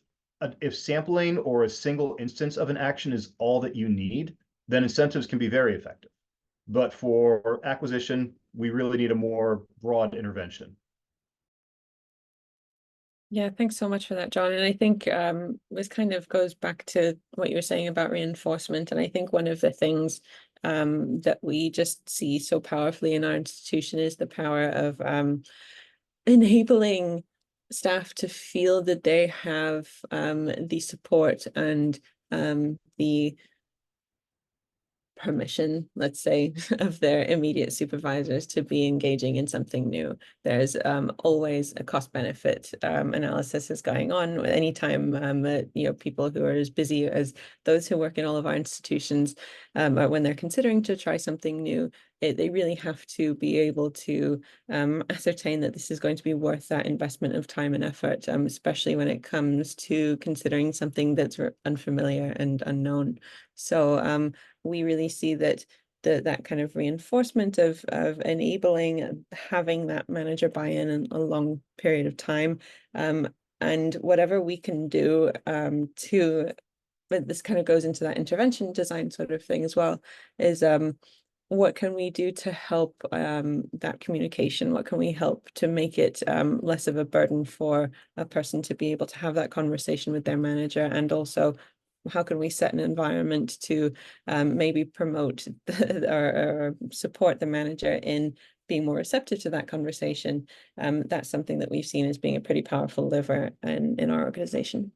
[SPEAKER 6] sampling or a single instance of an action is all that you need, then incentives can be very effective. But for acquisition, we really need a more broad intervention.
[SPEAKER 4] Yeah, thanks so much for that, John. And I think this kind of goes back to what you were saying about reinforcement. And I think one of the things that we just see so powerfully in our institution is the power of enabling staff to feel that they have the support and the permission, let's say, of their immediate supervisors to be engaging in something new. There's always a cost benefit analysis is going on anytime people who are as busy as those who work in all of our institutions, when they're considering to try something new, they really have to be able to ascertain that this is going to be worth that investment of time and effort, especially when it comes to considering something that's unfamiliar and unknown. So we really see that that kind of reinforcement of enabling having that manager buy-in in a long period of time, and whatever we can do but this kind of goes into that intervention design sort of thing as well, is what can we do to help that communication? What can we help to make it less of a burden for a person to be able to have that conversation with their manager? And also, how can we set an environment to maybe promote or support the manager in being more receptive to that conversation? That's something that we've seen as being a pretty powerful lever in our organization.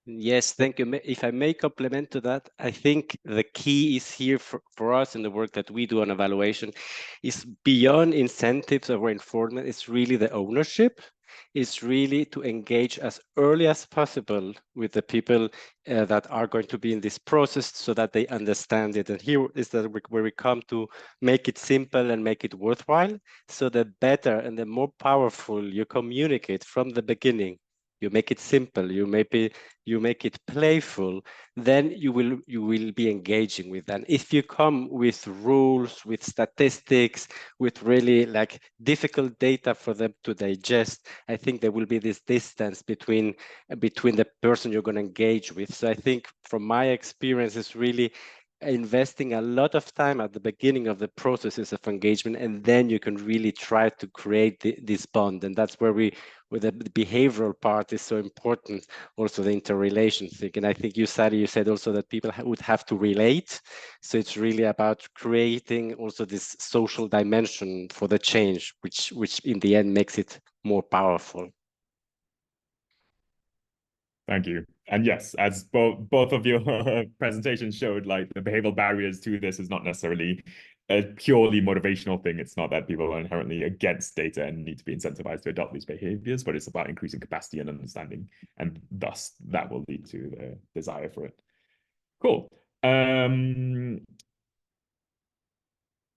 [SPEAKER 7] Yes, thank you. If I may complement to that, I think the key is here for us in the work that we do on evaluation is beyond incentives or reinforcement. It's really the ownership. It's really to engage as early as possible with the people that are going to be in this process so that they understand it. And here is where we come to make it simple and make it worthwhile. So the better and the more powerful you communicate from the beginning, you make it simple, you make it playful, then you will be engaging with that. If you come with rules, with statistics, with really like difficult data for them to digest, I think there will be this distance between the person you're going to engage with. So I think from my experience, it's really investing a lot of time at the beginning of the processes of engagement, and then you can really try to create this bond. And that's where the behavioral part is so important, also the interrelation thing. And I think you said also that people would have to relate. So it's really about creating also this social dimension for the change, which in the end makes it more powerful.
[SPEAKER 1] Thank you. And yes, as both of your presentations showed, like the behavioral barriers to this is not necessarily a purely motivational thing. It's not that people are inherently against data and need to be incentivized to adopt these behaviors, but it's about increasing capacity and understanding, and thus that will lead to the desire for it. Cool. In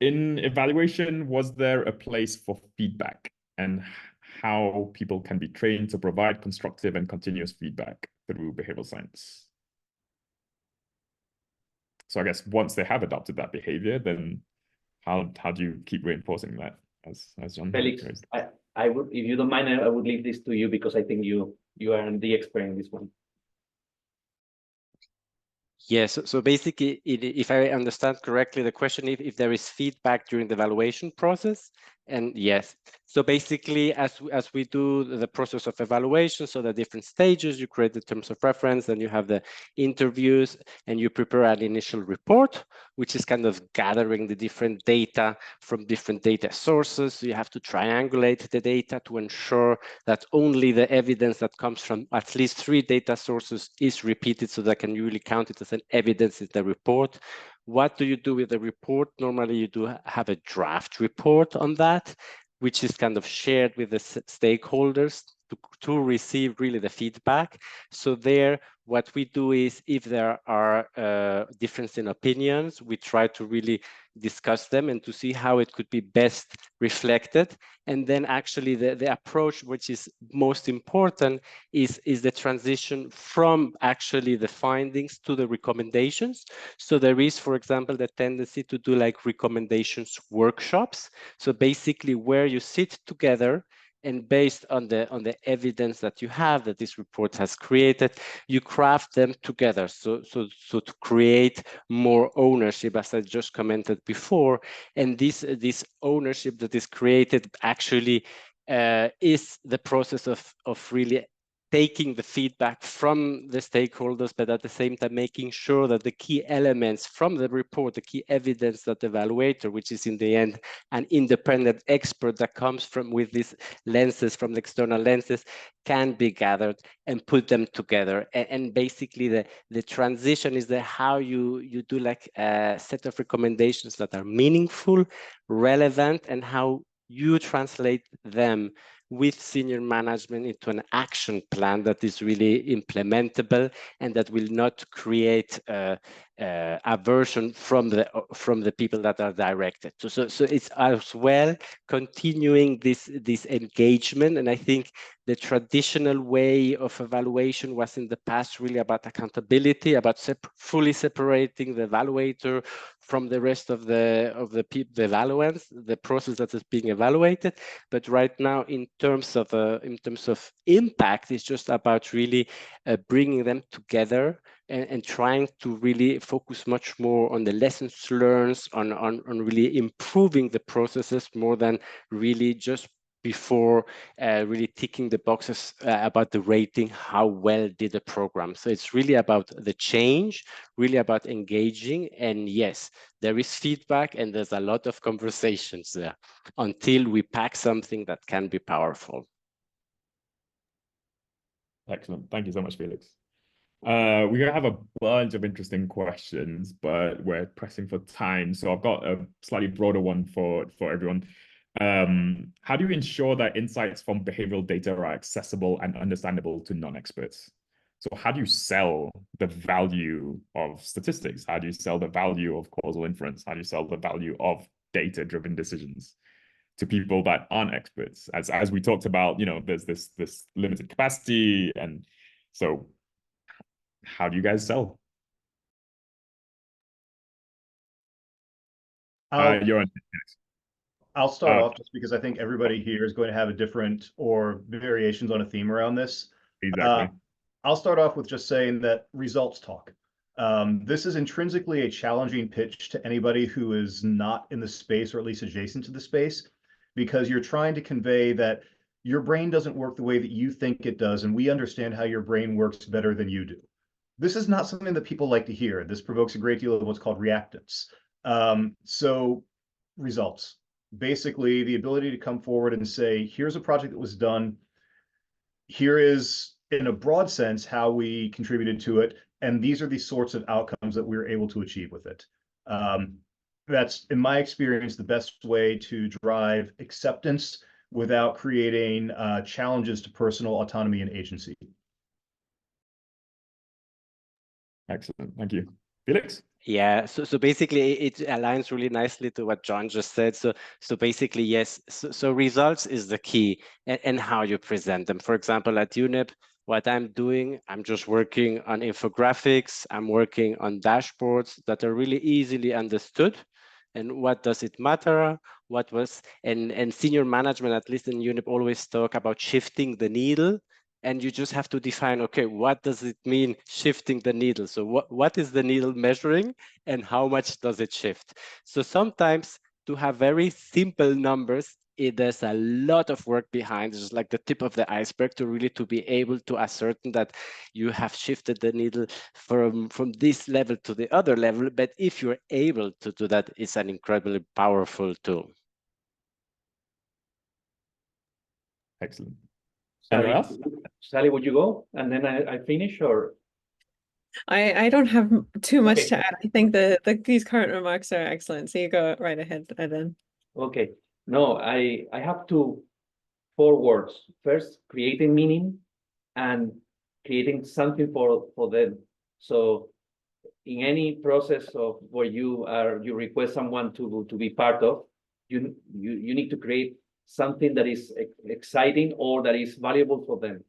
[SPEAKER 1] evaluation, was there a place for feedback, and how people can be trained to provide constructive and continuous feedback through behavioral science? So I guess once they have adopted that behavior, then how do you keep reinforcing that, as John
[SPEAKER 5] Felix,
[SPEAKER 1] raised?
[SPEAKER 5] I would, if you don't mind, I would leave this to you, because I think you are the expert in this one.
[SPEAKER 7] Yes, so basically, if I understand correctly, the question if there is feedback during the evaluation process, and yes. So basically, as we do the process of evaluation, so the different stages, you create the terms of reference, then you have the interviews, and you prepare an initial report, which is kind of gathering the different data from different data sources. So you have to triangulate the data to ensure that only the evidence that comes from at least 3 data sources is repeated, so that can really count it as an evidence in the report. What do you do with the report? Normally, you do have a draft report on that, which is kind of shared with the stakeholders to receive really the feedback. So there, what we do is, if there are differences in opinions, we try to really discuss them and to see how it could be best reflected. And then actually the approach which is most important is the transition from actually the findings to the recommendations. So there is, for example, the tendency to do like recommendations workshops. So basically where you sit together and based on the evidence that you have that this report has created, you craft them together. So to create more ownership, as I just commented before, and this ownership that is created actually is the process of really taking the feedback from the stakeholders, but at the same time making sure that the key elements from the report, the key evidence that the evaluator, which is in the end an independent expert that comes from with these lenses, from the external lenses, can be gathered and put them together. And basically the transition is how you do like a set of recommendations that are meaningful, relevant, and how you translate them with senior management into an action plan that is really implementable and that will not create aversion from the people that are directed. So it's as well continuing this engagement. And I think the traditional way of evaluation was in the past really about accountability, about fully separating the evaluator from the rest of the evaluants, the process that is being evaluated. But right now, in terms of impact, it's just about really bringing them together and trying to really focus much more on the lessons learned, on really improving the processes more than really just before really ticking the boxes about the rating, how well did the program. So it's really about the change, really about engaging. And yes, there is feedback and there's a lot of conversations there until we pack something that can be powerful.
[SPEAKER 1] Excellent. Thank you so much, Felix. We're going to have a bunch of interesting questions, but we're pressing for time. So I've got a slightly broader one for everyone. How do you ensure that insights from behavioral data are accessible and understandable to non-experts? So how do you sell the value of statistics? How do you sell the value of causal inference? How do you sell the value of data-driven decisions to people that aren't experts? As we talked about, you know, there's this limited capacity, and so how do you guys sell? You're on.
[SPEAKER 6] I'll start off just because I think everybody here is going to have a different or variations on a theme around this.
[SPEAKER 1] Exactly.
[SPEAKER 6] I'll start off with just saying that results talk. This is intrinsically a challenging pitch to anybody who is not in the space or at least adjacent to the space, because you're trying to convey that your brain doesn't work the way that you think it does, and we understand how your brain works better than you do. This is not something that people like to hear. This provokes a great deal of what's called reactance. So results. Basically, the ability to come forward and say, here's a project that was done. Here is, in a broad sense, how we contributed to it. And these are the sorts of outcomes that we were able to achieve with it. That's, in my experience, the best way to drive acceptance without creating challenges to personal autonomy and agency.
[SPEAKER 1] Excellent. Thank you. Felix?
[SPEAKER 7] Yeah, so basically it aligns really nicely to what John just said. So basically, yes, so results is the key, and how you present them. For example, at UNEP, what I'm doing, I'm just working on infographics, I'm working on dashboards that are really easily understood. And what does it matter? What was, and senior management, at least in UNEP, always talk about shifting the needle. And you just have to define, okay, what does it mean shifting the needle? So what is the needle measuring and how much does it shift? So sometimes to have very simple numbers, there's a lot of work behind. It's just like the tip of the iceberg to really to be able to ascertain that you have shifted the needle from this level to the other level. But if you're able to do that, it's an incredibly powerful tool.
[SPEAKER 1] Excellent.
[SPEAKER 5] Sally, would you go? And then I finish, or?
[SPEAKER 4] I don't have too much to add. I think these current remarks are excellent. So you go right ahead, Eden.
[SPEAKER 5] Okay. No, I have to 4 words. First, creating meaning and creating something for them. So in any process of where you request someone to be part of, you need to create something that is exciting or that is valuable for them.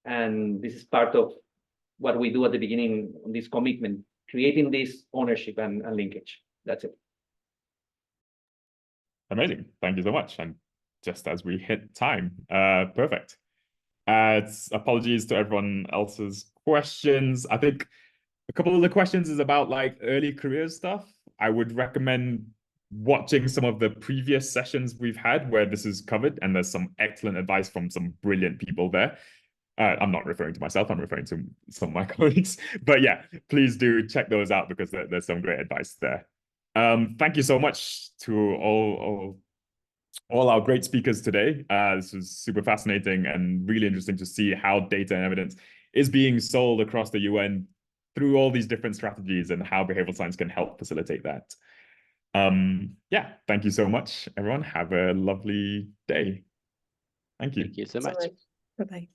[SPEAKER 5] And this is part of what we do at the beginning on this commitment, creating this ownership and linkage. That's it.
[SPEAKER 1] Amazing. Thank you so much. And just as we hit time, perfect. Apologies to everyone else's questions. I think a couple of the questions is about like early career stuff. I would recommend watching some of the previous sessions we've had where this is covered, and there's some excellent advice from some brilliant people there. I'm not referring to myself, I'm referring to some of my colleagues. But yeah, please do check those out because there's some great advice there. Thank you so much to all our great speakers today. This was super fascinating and really interesting to see how data and evidence is being sold across the UN through all these different strategies and how behavioral science can help facilitate that. Yeah, thank you so much, everyone. Have a lovely day. Thank you.
[SPEAKER 7] Thank you so much.
[SPEAKER 4] Bye-bye.